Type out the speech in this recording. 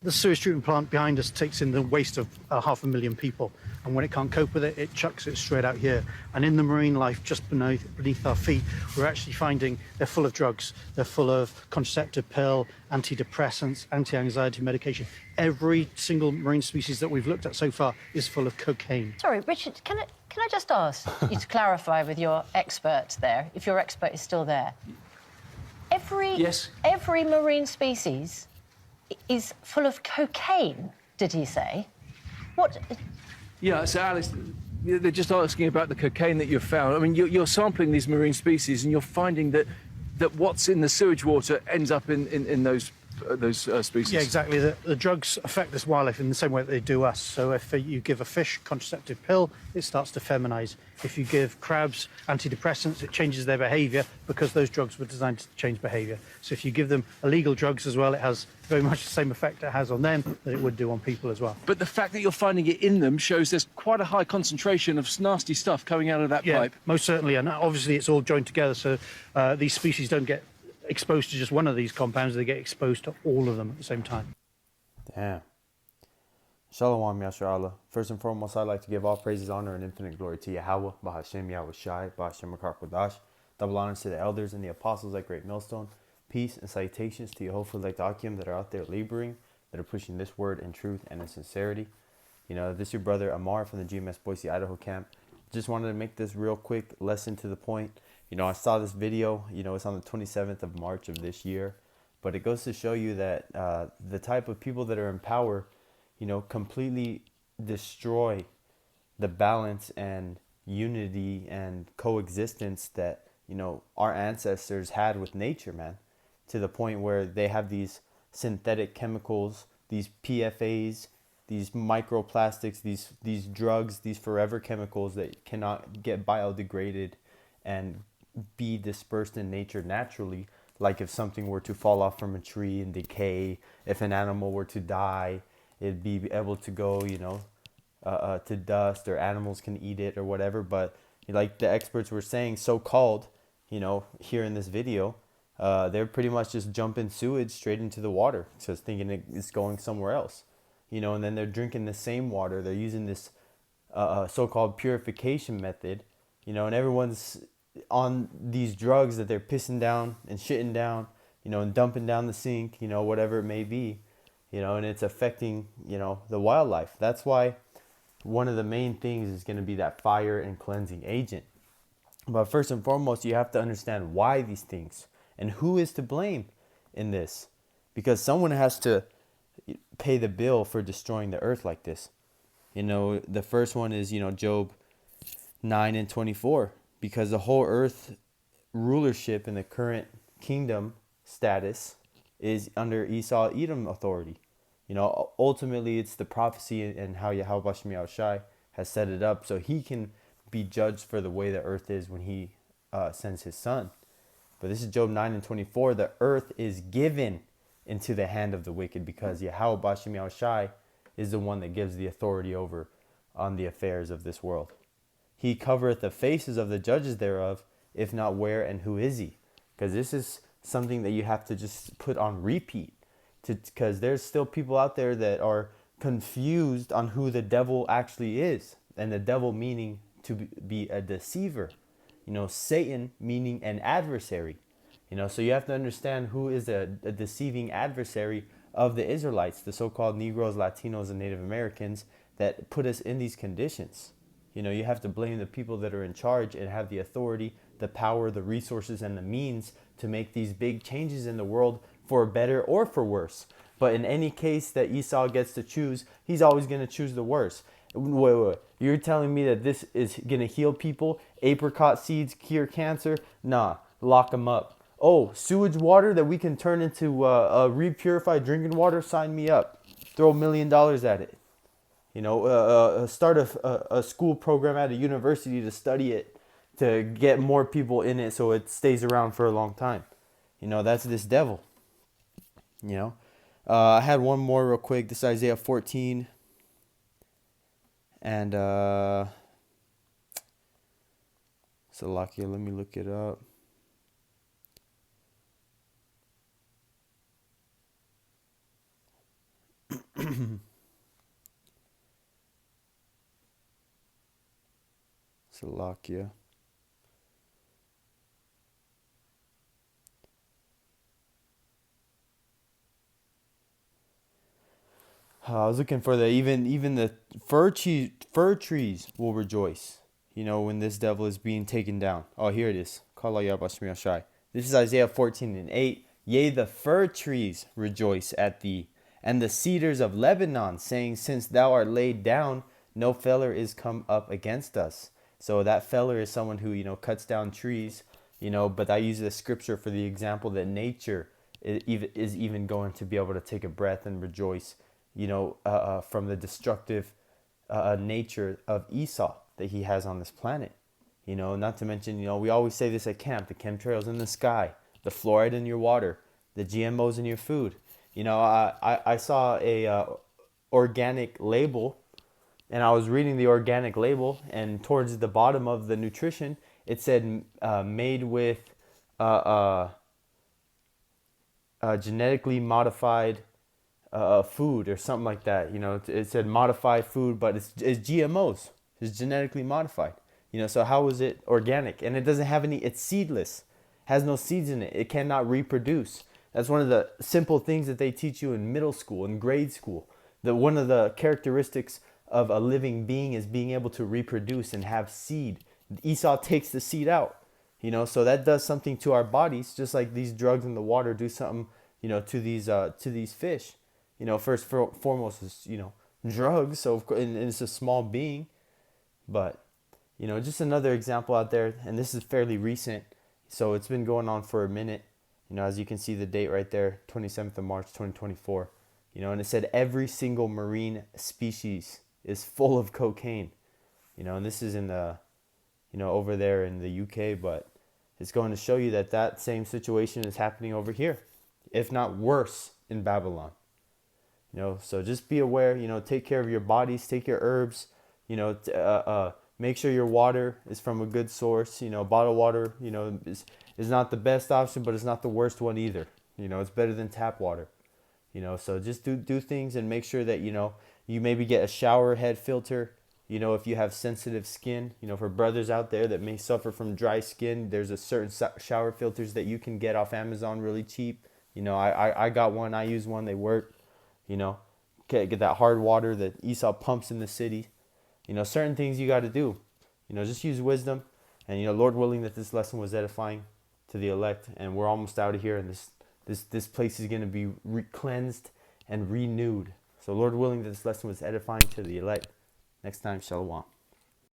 The sewage treatment plant behind us takes in the waste of 500,000 people, and when it can't cope with it, it chucks it straight out here. And in the marine life just beneath our feet, we're actually finding they're full of drugs. They're full of contraceptive pill, antidepressants, anti-anxiety medication. Every single marine species that we've looked at so far is full of cocaine. Sorry, Richard, can I just ask you to clarify with your expert there, if your expert is still there? Every marine species is full of cocaine, did he say? What? Yeah, so Alice, they're just asking about the cocaine that you've found. I mean, you're sampling these marine species and you're finding that what's in the sewage water ends up in those species. Yeah, exactly. The drugs affect this wildlife in the same way that they do us. So if you give a fish contraceptive pill, it starts to feminize. If you give crabs antidepressants, it changes their behavior because those drugs were designed to change behavior. So if you give them illegal drugs as well, it has very much the same effect it has on them that it would do on people as well. But the fact that you're finding it in them shows there's quite a high concentration of nasty stuff coming out of that pipe. Most certainly. And obviously it's all joined together, so these species don't get exposed to just one of these compounds, they get exposed to all of them at the same time. Damn. Shalom, Yashar Allah. First and foremost, I'd like to give all praises, honor, and infinite glory to Yahweh, Bahashem Yahweh Shai, Bahashem Makar Kodash. Double honors to the elders and the apostles at Great Millstone. Peace and salutations to Yehovah like the Akim that are out there laboring, that are pushing this word in truth and in sincerity. You know, this is your brother Amar from the GMS Boise, Idaho camp. Just wanted to make this real quick lesson to the point. You know, I saw this video, you know, it's on the 27th of March of this year, but it goes to show you that the type of people that are in power, you know, completely destroy the balance and unity and coexistence that, you know, our ancestors had with nature, man, to the point where they have these synthetic chemicals, these PFAs, these microplastics, these drugs, these forever chemicals that cannot get biodegraded and be dispersed in nature naturally. Like if something were to fall off from a tree and decay, if an animal were to die, it'd be able to go, you know, to dust, or animals can eat it or whatever. But like the experts were saying, so-called, you know, here in this video, they're pretty much just dumping sewage straight into the water, just thinking it's going somewhere else, you know, and then they're drinking the same water. They're using this so-called purification method, you know, and everyone's on these drugs that they're pissing down and shitting down, you know, and dumping down the sink, you know, whatever it may be, you know, and it's affecting, you know, the wildlife. That's why one of the main things is going to be that fire and cleansing agent. But first and foremost, you have to understand why these things and who is to blame in this, because someone has to pay the bill for destroying the earth like this. You know, the first one is, you know, Job 9:24. Because the whole earth rulership in the current kingdom status is under Esau Edom authority. You know, ultimately it's the prophecy and how Yahweh Bashem Yahushai has set it up so he can be judged for the way the earth is when he sends his son. But this is Job 9:24. The earth is given into the hand of the wicked because Yahweh Bashem Yahushai is the one that gives the authority over on the affairs of this world. He covereth the faces of the judges thereof, if not where and who is he? Because this is something that you have to just put on repeat. Because there's still people out there that are confused on who the devil actually is. And the devil meaning to be a deceiver. You know, Satan meaning an adversary. You know, so you have to understand who is a deceiving adversary of the Israelites, the so-called Negroes, Latinos, and Native Americans that put us in these conditions. You know, you have to blame the people that are in charge and have the authority, the power, the resources, and the means to make these big changes in the world for better or for worse. But in any case that Esau gets to choose, he's always going to choose the worst. Wait. You're telling me that this is going to heal people? Apricot seeds cure cancer? Nah, lock them up. Oh, sewage water that we can turn into repurified drinking water? Sign me up. Throw $1 million at it. You know, start a school program at a university to study it, to get more people in it so it stays around for a long time. You know, that's this devil. You know, I had one more real quick. This is Isaiah 14. And, Salakia, let me look it up. Slovakia. I was looking for the even the fir trees will rejoice, when this devil is being taken down. Oh, here it is. This is Isaiah 14:8. Yea, the fir trees rejoice at thee, and the cedars of Lebanon, saying, since thou art laid down, no feller is come up against us. So that feller is someone who, cuts down trees, but I use the scripture for the example that nature is even going to be able to take a breath and rejoice, from the destructive nature of Esau that he has on this planet. Not to mention, we always say this at camp, the chemtrails in the sky, the fluoride in your water, the GMOs in your food. I saw a organic label, and I was reading the organic label, and towards the bottom of the nutrition, it said made with genetically modified food or something like that. It said modified food, but it's GMOs. It's genetically modified. So how is it organic? And it doesn't have any, it's seedless, has no seeds in it. It cannot reproduce. That's one of the simple things that they teach you in middle school and grade school. That one of the characteristics of a living being is being able to reproduce and have seed. Esau takes the seed out, so that does something to our bodies, just like these drugs in the water do something, to these fish. First foremost is, drugs. So and it's a small being, but, just another example out there. And this is fairly recent. So it's been going on for a minute, as you can see the date right there, 27th of March, 2024, and it said every single marine species is full of cocaine, and this is in the, over there in the UK, but it's going to show you that same situation is happening over here, if not worse, in Babylon. So just be aware, take care of your bodies, take your herbs, make sure your water is from a good source. Bottled water, is not the best option, but it's not the worst one either. It's better than tap water. So just do things and make sure that, you maybe get a shower head filter, if you have sensitive skin, for brothers out there that may suffer from dry skin, there's a certain shower filters that you can get off Amazon really cheap. I got one, I use one, they work. Get that hard water that Esau pumps in the city. Certain things you got to do. Just use wisdom. And, Lord willing that this lesson was edifying to the elect. And we're almost out of here. And this place is going to be cleansed and renewed. So Lord willing that this lesson was edifying to the elect. Next time, Shalom.